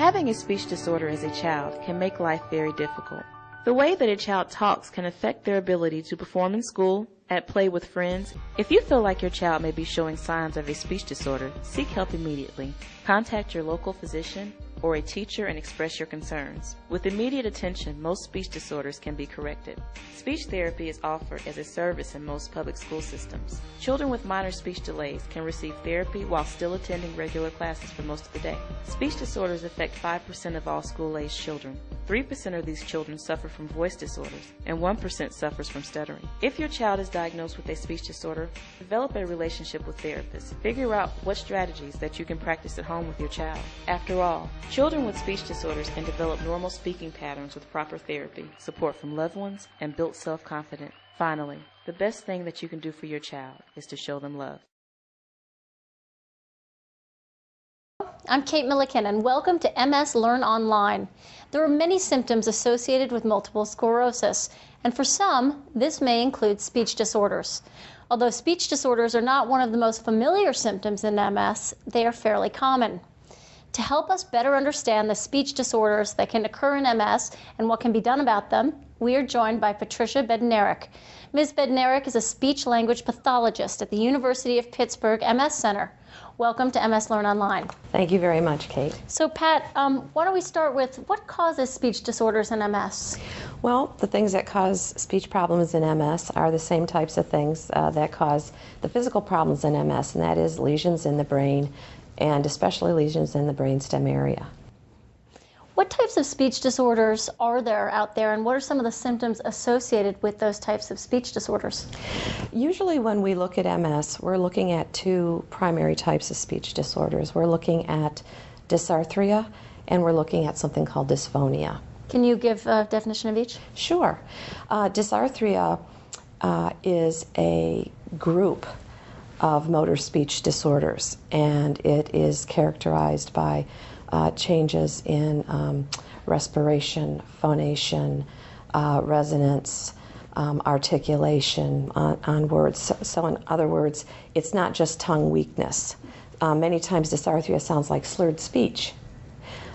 Having a speech disorder as a child can make life very difficult. The way that a child talks can affect their ability to perform in school, at play with friends. If you feel like your child may be showing signs of a speech disorder, seek help immediately. Contact your local physician or a teacher and express your concerns. With immediate attention, most speech disorders can be corrected. Speech therapy is offered as a service in most public school systems. Children with minor speech delays can receive therapy while still attending regular classes for most of the day. Speech disorders affect 5% of all school-aged children. 3% of these children suffer from voice disorders, and 1% suffers from stuttering. If your child is diagnosed with a speech disorder, develop a relationship with therapists. Figure out what strategies that you can practice at home with your child. After all, children with speech disorders can develop normal speaking patterns with proper therapy, support from loved ones, and build self-confidence. Finally, the best thing that you can do for your child is to show them love. I'm Kate Milliken, and welcome to MS Learn Online. There are many symptoms associated with multiple sclerosis, and for some, this may include speech disorders. Although speech disorders are not one of the most familiar symptoms in MS, they are fairly common. To help us better understand the speech disorders that can occur in MS and what can be done about them, we are joined by Patricia Bednarek. Ms. Bednarek is a speech-language pathologist at the University of Pittsburgh MS Center. Welcome to MS Learn Online. Thank you very much, Kate. So Pat, why don't we start with what causes speech disorders in MS? Well, the things that cause speech problems in MS are the same types of things that cause the physical problems in MS, and that is lesions in the brain, and especially lesions in the brainstem area. What types of speech disorders are there out there, and what are some of the symptoms associated with those types of speech disorders? Usually when we look at MS, we're looking at two primary types of speech disorders. We're looking at dysarthria, and we're looking at something called dysphonia. Can you give a definition of each? Sure. Dysarthria is a group of motor speech disorders, and it is characterized by changes in respiration, phonation, resonance, articulation on words. So in other words, it's not just tongue weakness. Many times dysarthria sounds like slurred speech.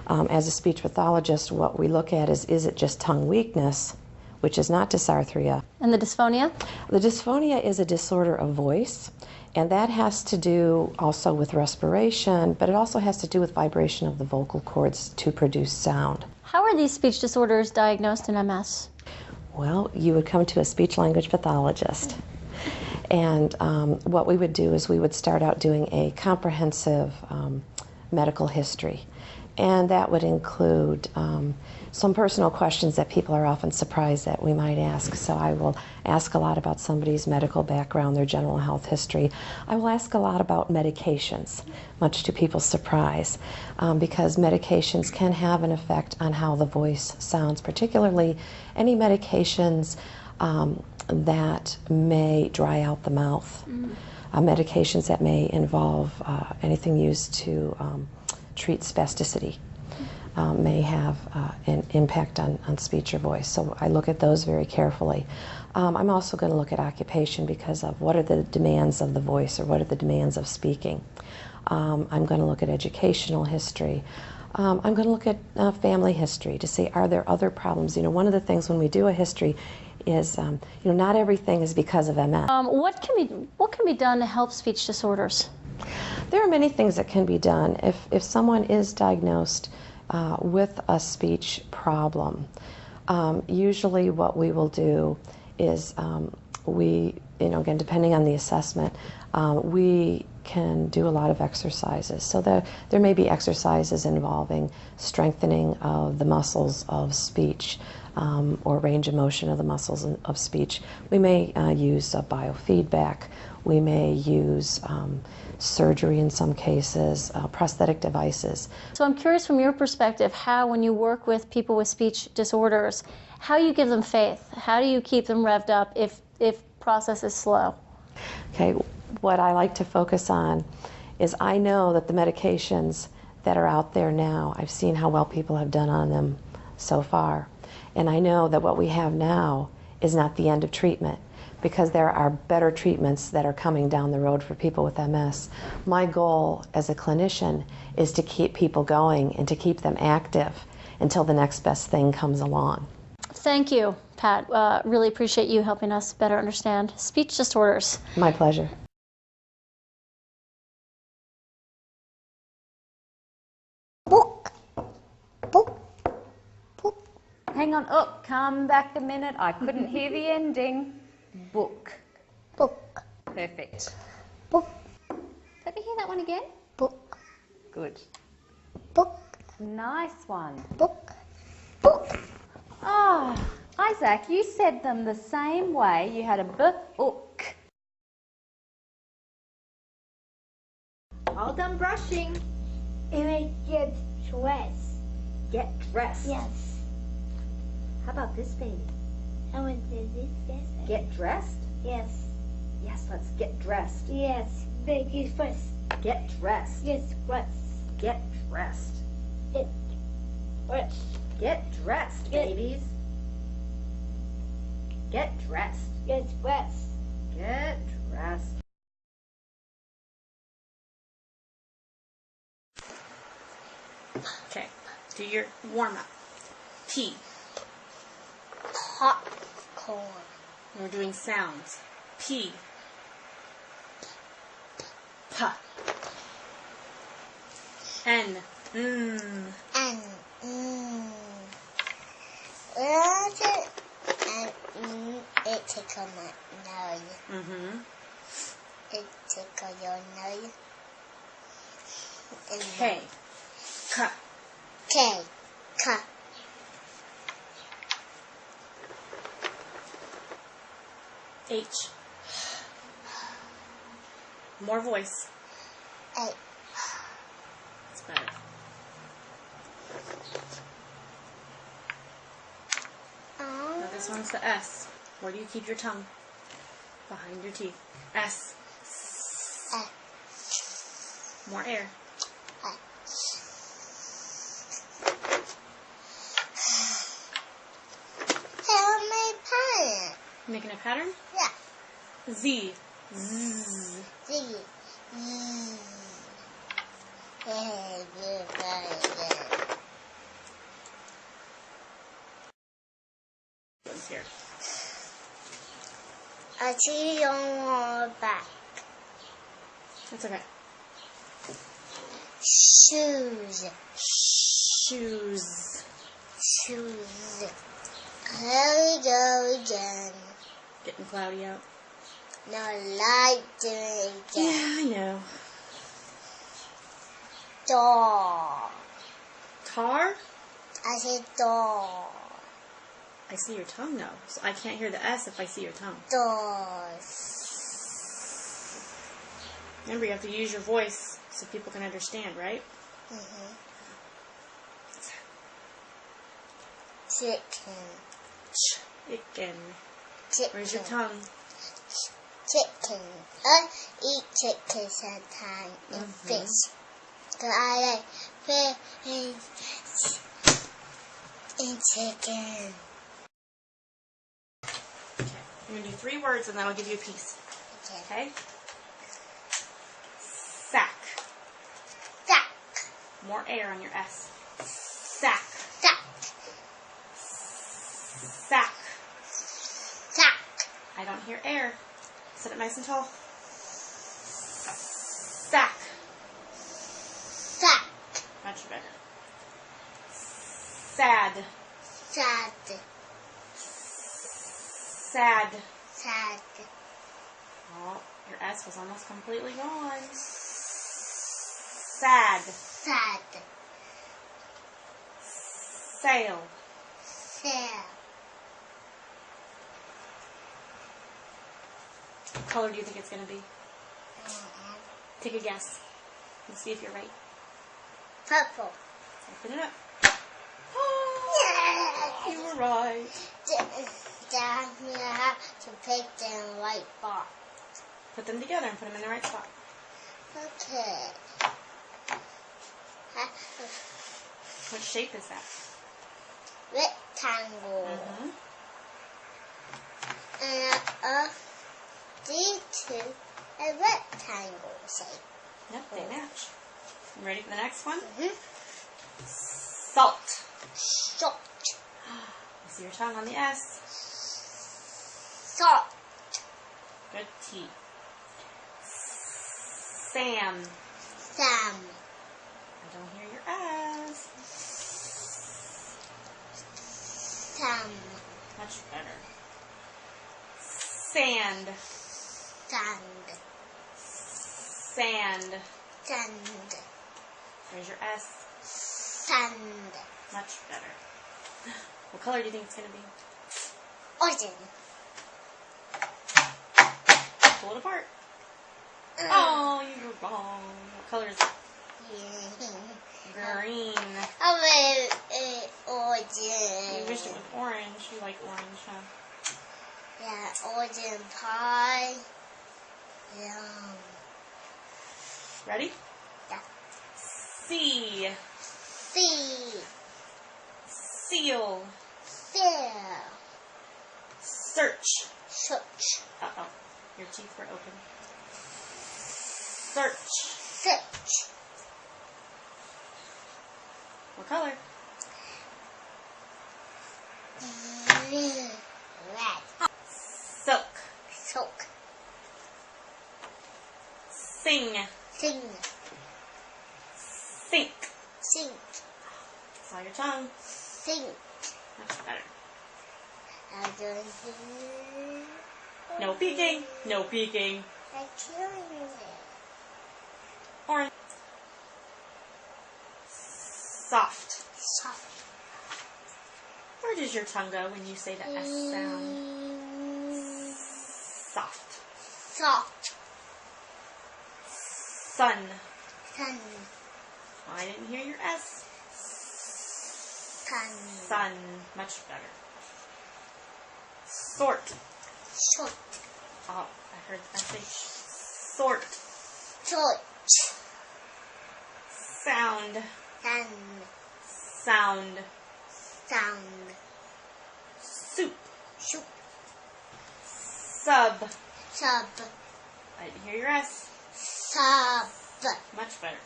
As a speech pathologist, what we look at is it just tongue weakness, which is not dysarthria. And the dysphonia? The dysphonia is a disorder of voice, and that has to do also with respiration, but it also has to do with vibration of the vocal cords to produce sound. How are these speech disorders diagnosed in MS? Well, you would come to a speech-language pathologist, and what we would do is we would start out doing a comprehensive medical history, and that would include some personal questions that people are often surprised that we might ask. So I will ask a lot about somebody's medical background, their general health history. I will ask a lot about medications, much to people's surprise, because medications can have an effect on how the voice sounds, particularly any medications that may dry out the mouth, medications that may involve anything used to treat spasticity. May have an impact on speech or voice. So I look at those very carefully. I'm also going to look at occupation because of what are the demands of the voice or what are the demands of speaking. I'm going to look at educational history. I'm going to look at family history to see are there other problems. You know, one of the things when we do a history is, you know, not everything is because of MS. What can be done to help speech disorders? There are many things that can be done. If someone is diagnosed with a speech problem, usually what we will do is again, depending on the assessment, we can do a lot of exercises. So there may be exercises involving strengthening of the muscles of speech or range of motion of the muscles of speech. We may use biofeedback. We may use surgery in some cases, prosthetic devices. So I'm curious from your perspective how, when you work with people with speech disorders, how you give them faith. How do you keep them revved up if process is slow? Okay, what I like to focus on is I know that the medications that are out there now, I've seen how well people have done on them so far. And I know that what we have now is not the end of treatment. because there are better treatments that are coming down the road for people with MS. My goal as a clinician is to keep people going and to keep them active until the next best thing comes along. Thank you, Pat. Really appreciate you helping us better understand speech disorders. My pleasure. Book. Book. Book. Hang on. Oh, come back a minute. I couldn't hear the ending. Book. Book. Perfect. Book. Let me hear that one again. Book. Good. Book. Nice one. Book. Book. Oh, Isaac, you said them the same way. You had a book. All done brushing. And I get dressed. Get dressed. Yes. How about this, baby? I want to do this. Yes. Get dressed? Yes. Yes, let's get dressed. Yes. Baby first. Get dressed. Yes. Dress. Get dressed. It. Dress. Get dressed, Get- babies. Get dressed. Yes. Dress. Get dressed. Okay, do your warm-up. P. Popcorn. We're doing sounds. P. P. N. And it tickle my nose. Mm-hmm. It tickle your nose. And K. K. K. K. H. More voice. A. It's better. Now this one's the S. Where do you keep your tongue? Behind your teeth. S. More air. Tell me parent. Making a pattern? Yeah. Z. Zzz. Z. Yeah, good, very good. One's here. I see you on back. That's okay. Shoes. Shoes. Shoes. Here we go again. Getting cloudy out. No, like doing it Yeah, again. I know. Door. Tar? I said door. I see your tongue though, so I can't hear the S if I see your tongue. Doors. Remember, you have to use your voice so people can understand, right? Chicken. Chicken. Chicken. Where's your tongue? Chicken. I eat chicken sometimes and fish. 'Cause I like fish and chicken. Okay. You're going to do 3 words and then I'll give you a piece. Okay. Okay? Sack. Sack. More air on your S. Sack. Sack. Sack. Sack. I don't hear air. Sit it nice and tall. Sack. Sack. Much better. Sad. Sad. Sad. Sad. Oh, your S was almost completely gone. Sad. Sad. Sail. Sail. What color do you think it's going to be? Take a guess. And see if you're right. Purple. Open it up. Oh, you were right. Dad, we have to pick the right box. Put them together and put them in the right spot. Okay. What shape is that? Rectangle. and a D2 a rectangle shape. Yep, they match. You ready for the next one? Mm-hmm. Salt. Salt. I see your tongue on the S. Salt. Good T. Sam. Sam. I don't hear your S. Sam. Much better. Sand. Sand. Sand. Sand. There's your S. Sand. Much better. What color do you think it's going to be? Orange. Pull it apart. Oh, you were wrong. What color is it? Green. I will orange. You wish it was orange. You like orange, huh? Yeah, orange pie. Yum. Ready? Yeah. C. C. Seal. Fair. Search. Search. Uh-oh. Your teeth were open. Search. Search. What color? Red. Silk. Silk. Sing. Sing. Sink. Sink. Saw your tongue. Sink. Much better. I don't hear. No peeking. No peeking. I'm killing it. Orange. Soft. Soft. Where does your tongue go when you say the S sound? Soft. Soft. Sun. Sun. I didn't hear your S. Sun. Sun. Much better. Sort. Short. Oh, I heard SH. Sort. Short. Sound. Sun. Sound. Sound. Soup. Soup. Sub. Sub. I didn't hear your S. Sub. Much better.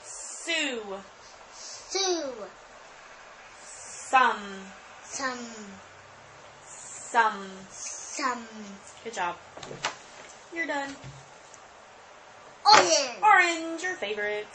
Sue. Sue. Some. Some. Some. Some. Good job. You're done. Orange. Orange, your favorite.